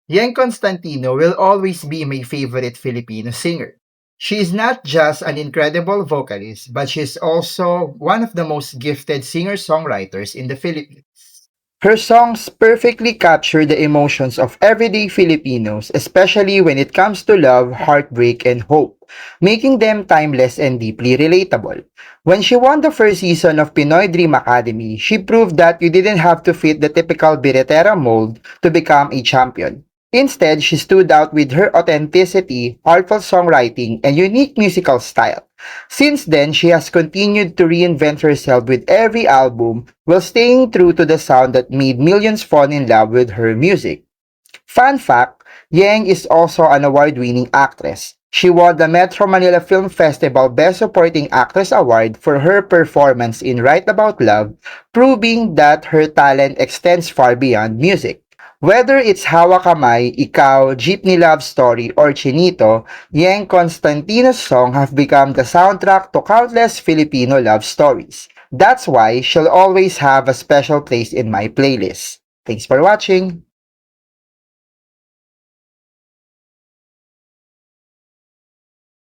Yang Constantino will always be my favorite Filipino singer. She is not just an incredible vocalist, but she is also one of the most gifted singer-songwriters in the Philippines. Her songs perfectly capture the emotions of everyday Filipinos, especially when it comes to love, heartbreak, and hope, making them timeless and deeply relatable. When she won the first season of Pinoy Dream Academy, she proved that you didn't have to fit the typical biretera mold to become a champion. Instead, she stood out with her authenticity, artful songwriting, and unique musical style. Since then, she has continued to reinvent herself with every album while staying true to the sound that made millions fall in love with her music. Fun fact, Yang is also an award-winning actress. She won the Metro Manila Film Festival Best Supporting Actress Award for her performance in Right About Love, proving that her talent extends far beyond music. Whether it's Hawa Kamay, Ikaw, Jeepney Love Story, or Chinito, Yang Constantino's songs have become the soundtrack to countless Filipino love stories. That's why she'll always have a special place in my playlist. Thanks for watching!